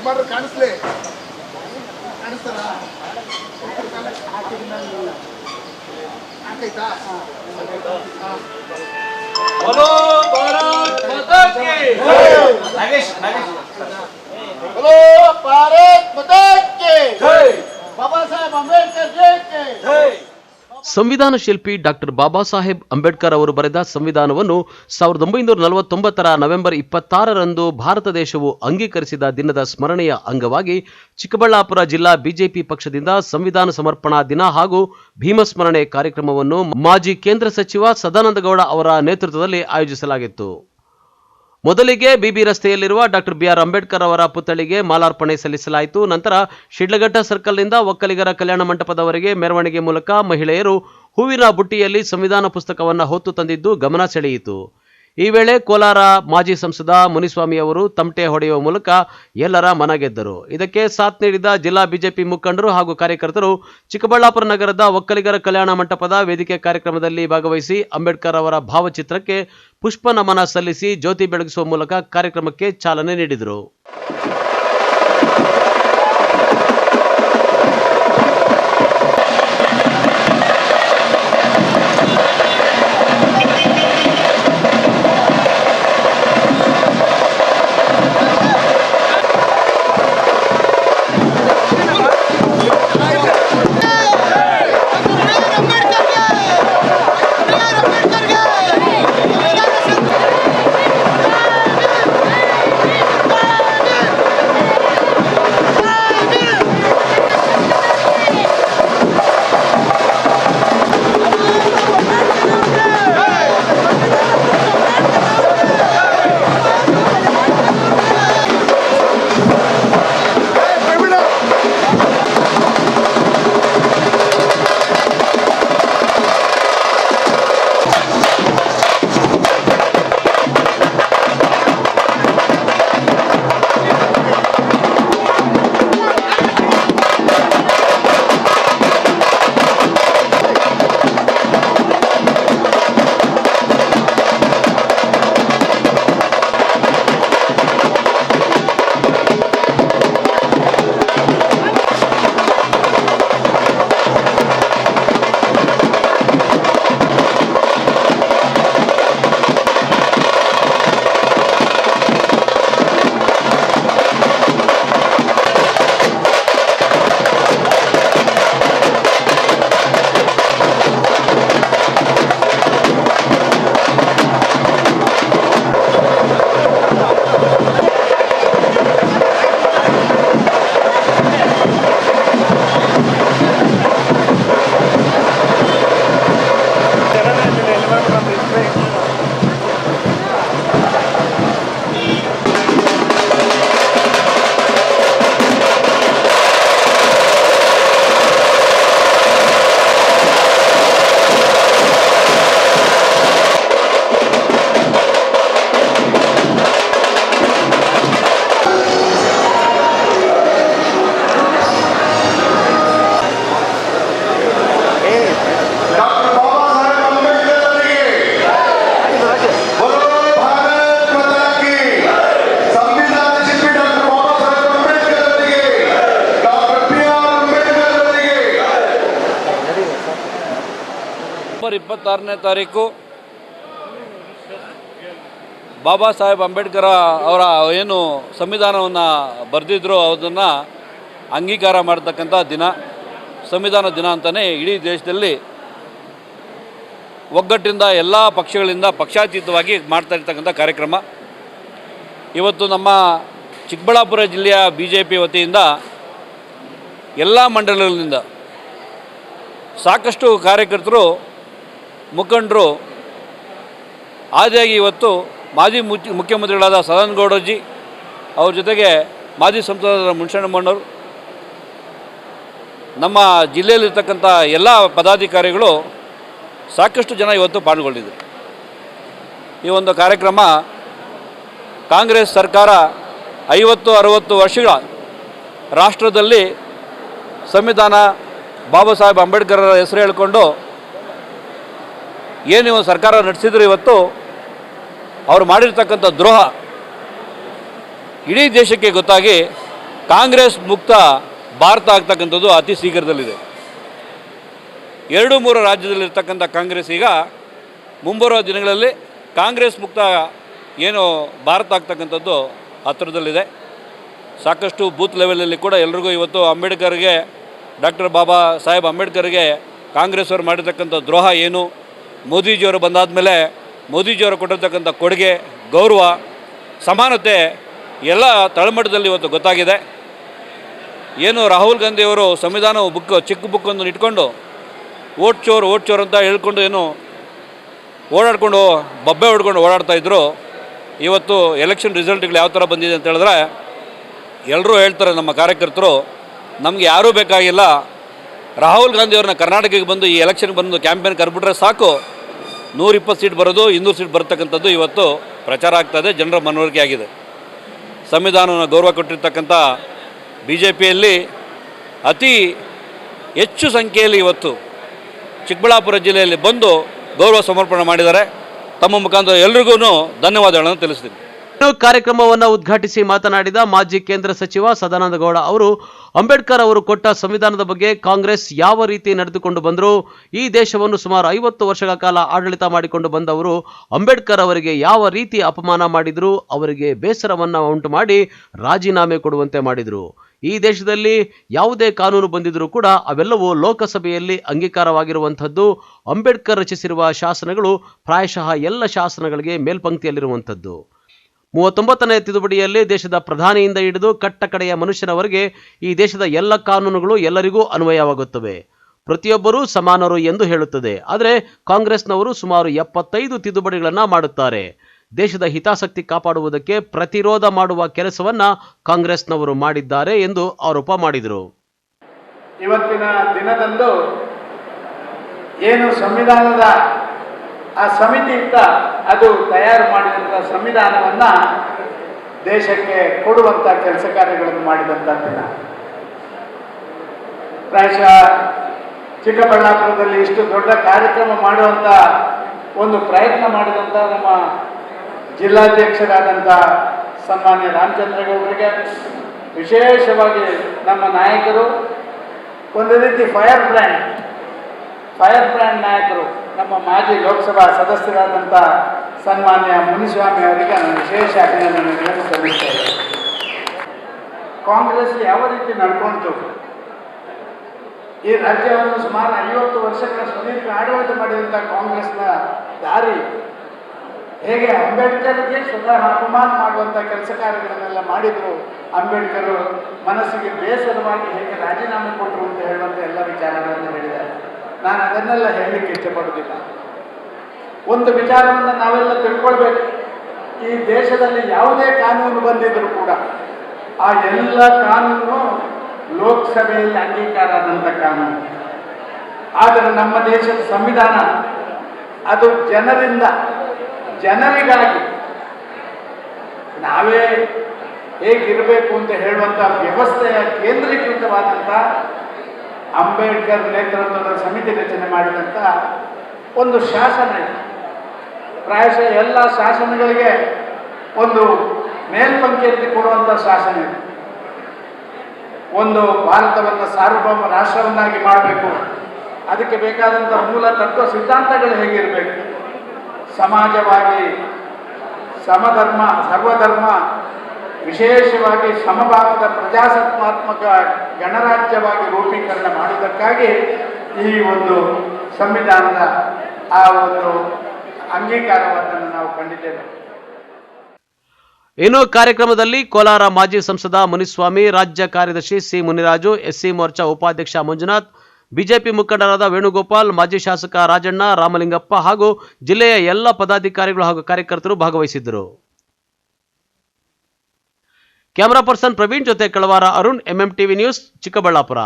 ಮಾಡ್ರೆ ಕಾಣಿಸ್ಲಿ, ಕಾಣಿಸ್ತಾರ ಹಾಕೈತಾ? बोलो भारत माता की नागेश बोलो भारत माता की जय, बाबा साहेब अंबेडकर जय के जय। ಸಂವಿಧಾನ ಶಿಲ್ಪಿ ಡಾಕ್ಟರ್ ಬಾಬಾ ಸಾಹೇಬ್ ಅಂಬೇಡ್ಕರ್ ಅವರು ಬರೆದ ಸಂವಿಧಾನವನ್ನು 1949 ನವೆಂಬರ್ 26ರಂದು ಭಾರತ ದೇಶವು ಅಂಗೀಕರಿಸಿದ ದಿನದ ಸ್ಮರಣೆಯ ಅಂಗವಾಗಿ ಚಿಕ್ಕಬಳ್ಳಾಪುರ ಜಿಲ್ಲಾ ಬಿಜೆಪಿ ಪಕ್ಷದಿಂದ ಸಂವಿಧಾನ ಸಮರ್ಪಣಾ ದಿನ ಹಾಗೂ ಭೀಮಸ್ಮರಣೆ ಕಾರ್ಯಕ್ರಮವನ್ನು ಮಾಜಿ ಕೇಂದ್ರ ಸಚಿವ ಸದಾನಂದಗೌಡ ಅವರ ನೇತೃತ್ವದಲ್ಲಿ ಆಯೋಜಿಸಲಾಗಿತ್ತು. ಮೊದಲಿಗೆ ಬಿಬಿ ರಸ್ತೆಯಲ್ಲಿರುವ ಡಾಕ್ಟರ್ ಬಿಆರ್ ಅಂಬೇಡ್ಕರ್ ಅವರ ಪುತ್ಥಳಿಗೆ ಮಾಲಾರ್ಪಣೆ ಸಲ್ಲಿಸಲಾಯಿತು. ನಂತರ ಶಿಡ್ಲಘಟ್ಟ ಸರ್ಕಲ್ನಿಂದ ಒಕ್ಕಲಿಗರ ಕಲ್ಯಾಣ ಮಂಟಪದವರೆಗೆ ಮೆರವಣಿಗೆ ಮೂಲಕ ಮಹಿಳೆಯರು ಹೂವಿನ ಬುಟ್ಟಿಯಲ್ಲಿ ಸಂವಿಧಾನ ಪುಸ್ತಕವನ್ನು ಹೊತ್ತು ತಂದಿದ್ದು ಗಮನ ಸೆಳೆಯಿತು. ಈ ವೇಳೆ ಕೋಲಾರ ಮಾಜಿ ಸಂಸದ ಮುನಿಸ್ವಾಮಿ ಅವರು ತಮಟೆ ಹೊಡೆಯುವ ಮೂಲಕ ಎಲ್ಲರ ಮನ ಗೆದ್ದರು. ಇದಕ್ಕೆ ಸಾಥ್ ನೀಡಿದ ಜಿಲ್ಲಾ ಬಿಜೆಪಿ ಮುಖಂಡರು ಹಾಗೂ ಕಾರ್ಯಕರ್ತರು ಚಿಕ್ಕಬಳ್ಳಾಪುರ ನಗರದ ಒಕ್ಕಲಿಗರ ಕಲ್ಯಾಣ ಮಂಟಪದ ವೇದಿಕೆ ಕಾರ್ಯಕ್ರಮದಲ್ಲಿ ಭಾಗವಹಿಸಿ ಅಂಬೇಡ್ಕರ್ ಅವರ ಭಾವಚಿತ್ರಕ್ಕೆ ಪುಷ್ಪ ನಮನ ಸಲ್ಲಿಸಿ ಜ್ಯೋತಿ ಬೆಳಗಿಸುವ ಮೂಲಕ ಕಾರ್ಯಕ್ರಮಕ್ಕೆ ಚಾಲನೆ ನೀಡಿದರು. ನವೆಂಬರ್ 26ನೇ ತಾರೀಕು ಬಾಬಾ ಸಾಹೇಬ್ ಅಂಬೇಡ್ಕರ್ ಅವರ ಏನು ಸಂವಿಧಾನವನ್ನು ಬರೆದಿದ್ರು ಅದನ್ನು ಅಂಗೀಕಾರ ಮಾಡತಕ್ಕಂಥ ದಿನ, ಸಂವಿಧಾನ ದಿನ ಅಂತಲೇ ಇಡೀ ದೇಶದಲ್ಲಿ ಒಗ್ಗಟ್ಟಿಂದ ಎಲ್ಲ ಪಕ್ಷಗಳಿಂದ ಪಕ್ಷಾತೀತವಾಗಿ ಮಾಡ್ತಾ ಇರ್ತಕ್ಕಂಥ ಕಾರ್ಯಕ್ರಮ. ಇವತ್ತು ನಮ್ಮ ಚಿಕ್ಕಬಳ್ಳಾಪುರ ಜಿಲ್ಲೆಯ ಬಿಜೆಪಿ ವತಿಯಿಂದ ಎಲ್ಲ ಮಂಡಲಗಳಿಂದ ಸಾಕಷ್ಟು ಕಾರ್ಯಕರ್ತರು, ಮುಖಂಡರು ಆದಿಯಾಗಿ ಇವತ್ತು ಮಾಜಿ ಮುಖ್ಯಮಂತ್ರಿಗಳಾದ ಸದಾನಂದಗೌಡಜಿ ಅವ್ರ ಜೊತೆಗೆ ಮಾಜಿ ಸಂಸದರಾದ ಮುನಿಸ್ವಾಮಿಯವರು, ನಮ್ಮ ಜಿಲ್ಲೆಯಲ್ಲಿರ್ತಕ್ಕಂಥ ಎಲ್ಲ ಪದಾಧಿಕಾರಿಗಳು ಸಾಕಷ್ಟು ಜನ ಇವತ್ತು ಪಾಲ್ಗೊಂಡಿದ್ದರು. ಈ ಒಂದು ಕಾರ್ಯಕ್ರಮ ಕಾಂಗ್ರೆಸ್ ಸರ್ಕಾರ 50-60 ವರ್ಷಗಳ ರಾಷ್ಟ್ರದಲ್ಲಿ ಸಂವಿಧಾನ ಬಾಬಾ ಸಾಹೇಬ್ ಅಂಬೇಡ್ಕರ್ ಹೆಸರು ಹೇಳಿಕೊಂಡು ಏನು ಸರ್ಕಾರ ನಡೆಸಿದ್ರು, ಇವತ್ತು ಅವರು ಮಾಡಿರ್ತಕ್ಕಂಥ ದ್ರೋಹ ಇಡೀ ದೇಶಕ್ಕೆ ಗೊತ್ತಾಗಿ ಕಾಂಗ್ರೆಸ್ ಮುಕ್ತ ಭಾರತ ಆಗ್ತಕ್ಕಂಥದ್ದು ಅತಿ ಶೀಘ್ರದಲ್ಲಿದೆ. 2-3 ರಾಜ್ಯದಲ್ಲಿರ್ತಕ್ಕಂಥ ಕಾಂಗ್ರೆಸ್ ಈಗ ಮುಂಬರುವ ದಿನಗಳಲ್ಲಿ ಕಾಂಗ್ರೆಸ್ ಮುಕ್ತ ಏನು ಭಾರತ ಆಗ್ತಕ್ಕಂಥದ್ದು ಹತ್ತಿರದಲ್ಲಿದೆ. ಸಾಕಷ್ಟು ಬೂತ್ ಲೆವೆಲಲ್ಲಿ ಕೂಡ ಎಲ್ರಿಗೂ ಇವತ್ತು ಅಂಬೇಡ್ಕರ್ಗೆ, ಡಾಕ್ಟರ್ ಬಾಬಾ ಸಾಹೇಬ್ ಅಂಬೇಡ್ಕರ್ಗೆ ಕಾಂಗ್ರೆಸ್ ಅವರು ಮಾಡಿರ್ತಕ್ಕಂಥ ದ್ರೋಹ ಏನು, ಮೋದಿಜಿಯವರು ಬಂದಾದ ಮೇಲೆ ಮೋದಿಜಿಯವರು ಕೊಟ್ಟಿರ್ತಕ್ಕಂಥ ಕೊಡುಗೆ, ಗೌರವ, ಸಮಾನತೆ ಎಲ್ಲ ತಳಮಟ್ಟದಲ್ಲಿ ಇವತ್ತು ಗೊತ್ತಾಗಿದೆ. ಏನು ರಾಹುಲ್ ಗಾಂಧಿಯವರು ಸಂವಿಧಾನ ಚಿಕ್ಕ ಬುಕ್ಕನ್ನು ಇಟ್ಕೊಂಡು ಓಟ್ ಚೋರ್ ಅಂತ ಹೇಳ್ಕೊಂಡು ಏನು ಓಡಾಡ್ಕೊಂಡು ಬಬ್ಬೆ ಹೊಡ್ಕೊಂಡು ಓಡಾಡ್ತಾಯಿದ್ರು. ಇವತ್ತು ಎಲೆಕ್ಷನ್ ರಿಸಲ್ಟ್ಗಳು ಯಾವ ಥರ ಬಂದಿದೆ ಅಂತ ಹೇಳಿದ್ರೆ ಎಲ್ಲರೂ ಹೇಳ್ತಾರೆ, ನಮ್ಮ ಕಾರ್ಯಕರ್ತರು, ನಮಗೆ ಯಾರೂ ಬೇಕಾಗಿಲ್ಲ, ರಾಹುಲ್ ಗಾಂಧಿಯವ್ರನ್ನ ಕರ್ನಾಟಕಕ್ಕೆ ಬಂದು ಈ ಎಲೆಕ್ಷನ್ಗೆ ಬಂದು ಕ್ಯಾಂಪೇನ್ ಕರ್ಬಿಟ್ರೆ ಸಾಕು, 120 ಸೀಟ್ ಬರೋದು, 200 ಸೀಟ್ ಬರ್ತಕ್ಕಂಥದ್ದು ಇವತ್ತು ಪ್ರಚಾರ ಆಗ್ತಾಯಿದೆ, ಜನರ ಮನವರಿಕೆ ಆಗಿದೆ. ಸಂವಿಧಾನವನ್ನು ಗೌರವ ಕೊಟ್ಟಿರ್ತಕ್ಕಂಥ BJPಯಲ್ಲಿ ಅತಿ ಹೆಚ್ಚು ಸಂಖ್ಯೆಯಲ್ಲಿ ಇವತ್ತು ಚಿಕ್ಕಬಳ್ಳಾಪುರ ಜಿಲ್ಲೆಯಲ್ಲಿ ಬಂದು ಗೌರವ ಸಮರ್ಪಣೆ ಮಾಡಿದ್ದಾರೆ. ತಮ್ಮ ಮುಖಾಂತರ ಎಲ್ರಿಗೂ ಧನ್ಯವಾದಗಳನ್ನು ತಿಳಿಸ್ತೀನಿ. ಕಾರ್ಯಕ್ರಮವನ್ನು ಉದ್ಘಾಟಿಸಿ ಮಾತನಾಡಿದ ಮಾಜಿ ಕೇಂದ್ರ ಸಚಿವ ಸದಾನಂದ ಗೌಡ ಅವರು, ಅಂಬೇಡ್ಕರ್ ಅವರು ಕೊಟ್ಟ ಸಂವಿಧಾನದ ಬಗ್ಗೆ ಕಾಂಗ್ರೆಸ್ ಯಾವ ರೀತಿ ನಡೆದುಕೊಂಡು ಬಂದರು, ಈ ದೇಶವನ್ನು ಸುಮಾರು 50 ವರ್ಷಗಳ ಕಾಲ ಆಡಳಿತ ಮಾಡಿಕೊಂಡು ಬಂದವರು ಅಂಬೇಡ್ಕರ್ ಅವರಿಗೆ ಯಾವ ರೀತಿ ಅಪಮಾನ ಮಾಡಿದ್ರು, ಅವರಿಗೆ ಬೇಸರವನ್ನು ಉಂಟು ಮಾಡಿ ರಾಜೀನಾಮೆ ಕೊಡುವಂತೆ ಮಾಡಿದರು. ಈ ದೇಶದಲ್ಲಿ ಯಾವುದೇ ಕಾನೂನು ಬಂದಿದ್ರೂ ಕೂಡ ಅವೆಲ್ಲವೂ ಲೋಕಸಭೆಯಲ್ಲಿ ಅಂಗೀಕಾರವಾಗಿರುವಂಥದ್ದು. ಅಂಬೇಡ್ಕರ್ ರಚಿಸಿರುವ ಶಾಸನಗಳು ಪ್ರಾಯಶಃ ಎಲ್ಲ ಶಾಸನಗಳಿಗೆ ಮೇಲ್ಪಂಕ್ತಿಯಲ್ಲಿರುವಂಥದ್ದು. 39ನೇ ತಿದ್ದುಪಡಿಯಲ್ಲಿ ದೇಶದ ಪ್ರಧಾನಿಯಿಂದ ಹಿಡಿದು ಕಟ್ಟಕಡೆಯ ಮನುಷ್ಯನವರೆಗೆ ಈ ದೇಶದ ಎಲ್ಲ ಕಾನೂನುಗಳು ಎಲ್ಲರಿಗೂ ಅನ್ವಯವಾಗುತ್ತವೆ, ಪ್ರತಿಯೊಬ್ಬರೂ ಸಮಾನರು ಎಂದು ಹೇಳುತ್ತದೆ. ಆದರೆ ಕಾಂಗ್ರೆಸ್ನವರು ಸುಮಾರು 75 ತಿದ್ದುಪಡಿಗಳನ್ನು ಮಾಡುತ್ತಾರೆ. ದೇಶದ ಹಿತಾಸಕ್ತಿ ಕಾಪಾಡುವುದಕ್ಕೆ ಪ್ರತಿರೋಧ ಮಾಡುವ ಕೆಲಸವನ್ನ ಕಾಂಗ್ರೆಸ್ನವರು ಮಾಡಿದ್ದಾರೆ ಎಂದು ಆರೋಪ ಮಾಡಿದರು. ಇವತ್ತಿನ ದಿನದಂದು ಏನು ಸಂವಿಧಾನದ ಆ ಸಮಿತಿ ಇತ್ತ, ಅದು ತಯಾರು ಮಾಡಿದಂಥ ಸಂವಿಧಾನವನ್ನ ದೇಶಕ್ಕೆ ಕೊಡುವಂಥ ಕೆಲಸ ಕಾರ್ಯಗಳನ್ನು ಮಾಡಿದಂಥ ದಿನ. ಪ್ರಾಯಶಃ ಚಿಕ್ಕಬಳ್ಳಾಪುರದಲ್ಲಿ ಇಷ್ಟು ದೊಡ್ಡ ಕಾರ್ಯಕ್ರಮ ಮಾಡುವಂಥ ಒಂದು ಪ್ರಯತ್ನ ಮಾಡಿದಂಥ ನಮ್ಮ ಜಿಲ್ಲಾಧ್ಯಕ್ಷರಾದಂಥ ಸನ್ಮಾನ್ಯ ರಾಮಚಂದ್ರಗೌಡರಿಗೆ, ವಿಶೇಷವಾಗಿ ನಮ್ಮ ನಾಯಕರು, ಒಂದು ರೀತಿ ಫೈರ್ ಬ್ರ್ಯಾಂಡ್ ನಾಯಕರು, ನಮ್ಮ ಮಾಜಿ ಲೋಕಸಭಾ ಸದಸ್ಯರಾದಂಥ ಸನ್ಮಾನ್ಯ ಮುನಿಸ್ವಾಮಿ ಅವರಿಗೆ ನಾನು ವಿಶೇಷ ಅಭಿನಂದನೆಗಳನ್ನು ಸಲ್ಲಿಸ್ತೇನೆ. ಕಾಂಗ್ರೆಸ್ ಯಾವ ರೀತಿ ನಡ್ಕೊಳ್ತು, ಈ ರಾಜ್ಯವನ್ನು ಸುಮಾರು 50 ವರ್ಷಗಳ ಸುದೀರ್ಘ ಆಡಳಿತ ಮಾಡಿದಂಥ ಕಾಂಗ್ರೆಸ್ನ ದಾರಿ ಹೇಗೆ ಅಂಬೇಡ್ಕರ್ಗೆ ಸ್ವತಃ ಅಪಮಾನ ಮಾಡುವಂಥ ಕೆಲಸ ಕಾರ್ಯಗಳನ್ನೆಲ್ಲ ಮಾಡಿದರು, ಅಂಬೇಡ್ಕರ್ ಮನಸ್ಸಿಗೆ ಬೇಸರವಾಗಿ ಹೇಗೆ ರಾಜೀನಾಮೆ ಕೊಟ್ಟರು ಅಂತ ಹೇಳುವಂಥ ಎಲ್ಲ ವಿಚಾರಗಳನ್ನು ಹೇಳಿದ್ದಾರೆ. ನಾನು ಅದನ್ನೆಲ್ಲ ಹೇಳಲಿಕ್ಕೆ ಇಷ್ಟಪಡೋದಿಲ್ಲ. ಒಂದು ವಿಚಾರವನ್ನು ನಾವೆಲ್ಲ ತಿಳ್ಕೊಳ್ಬೇಕು, ಈ ದೇಶದಲ್ಲಿ ಯಾವುದೇ ಕಾನೂನು ಬಂದಿದ್ದರೂ ಕೂಡ ಆ ಎಲ್ಲ ಕಾನೂನು ಲೋಕಸಭೆಯಲ್ಲಿ ಅಂಗೀಕಾರ ಆದಂಥ ಕಾನೂನು. ಆದರೆ ನಮ್ಮ ದೇಶದ ಸಂವಿಧಾನ ಅದು ಜನರಿಗಾಗಿ ನಾವೇ ಹೇಗಿರಬೇಕು ಅಂತ ಹೇಳುವಂಥ ವ್ಯವಸ್ಥೆಯ ಕೇಂದ್ರೀಕೃತವಾದಂಥ ಅಂಬೇಡ್ಕರ್ ನೇತೃತ್ವದ ಸಮಿತಿ ರಚನೆ ಮಾಡಿದಂಥ ಒಂದು ಶಾಸನ ಇದೆ. ಪ್ರಾಯಶಃ ಎಲ್ಲ ಶಾಸನಗಳಿಗೆ ಒಂದು ಮೇಲ್ಪಂಕ್ತಿಯಲ್ಲಿ ಕೊಡುವಂಥ ಶಾಸನ ಇದೆ. ಒಂದು ಭಾರತವನ್ನು ಸಾರ್ವಭೌಮ ರಾಷ್ಟ್ರವನ್ನಾಗಿ ಮಾಡಬೇಕು, ಅದಕ್ಕೆ ಬೇಕಾದಂಥ ಮೂಲ ತತ್ವ ಸಿದ್ಧಾಂತಗಳು ಹೇಗಿರಬೇಕು, ಸಮಾಜವಾಗಿ ಸಮಧರ್ಮ ಸರ್ವಧರ್ಮ, ವಿಶೇಷವಾಗಿ ಸಮಭಾವದ ಪ್ರಜಾಸತ್ತಾತ್ಮಕ ಗಣರಾಜ್ಯವಾಗಿ ರೂಪೀಕರಣ ಮಾಡುವುದಕ್ಕಾಗಿ ಈ ಒಂದು ಸಂವಿಧಾನದ ಆ ಒಂದು ಅಂಗೀಕಾರವನ್ನು ನಾವು ಕಂಡಿದ್ದೇವೆ. ಇನ್ನು ಕಾರ್ಯಕ್ರಮದಲ್ಲಿ ಕೋಲಾರ ಮಾಜಿ ಸಂಸದ ಮುನಿಸ್ವಾಮಿ, ರಾಜ್ಯ ಕಾರ್ಯದರ್ಶಿ ಸಿ ಮುನಿರಾಜು, ಎಸ್ಸಿ ಮೋರ್ಚಾ ಉಪಾಧ್ಯಕ್ಷ ಮಂಜುನಾಥ್, ಬಿಜೆಪಿ ಮುಖಂಡರಾದ ವೇಣುಗೋಪಾಲ್, ಮಾಜಿ ಶಾಸಕ ರಾಜಣ್ಣ, ರಾಮಲಿಂಗಪ್ಪ ಹಾಗೂ ಜಿಲ್ಲೆಯ ಎಲ್ಲ ಪದಾಧಿಕಾರಿಗಳು ಹಾಗೂ ಕಾರ್ಯಕರ್ತರು ಭಾಗವಹಿಸಿದ್ದರು. ಕ್ಯಾಮರಾ ಪರ್ಸನ್ ಪ್ರವೀಣ್ ಜೊತೆ ಕಳವಾರ ಅರುಣ್, MMTV ನ್ಯೂಸ್, ಚಿಕ್ಕಬಳ್ಳಾಪುರ.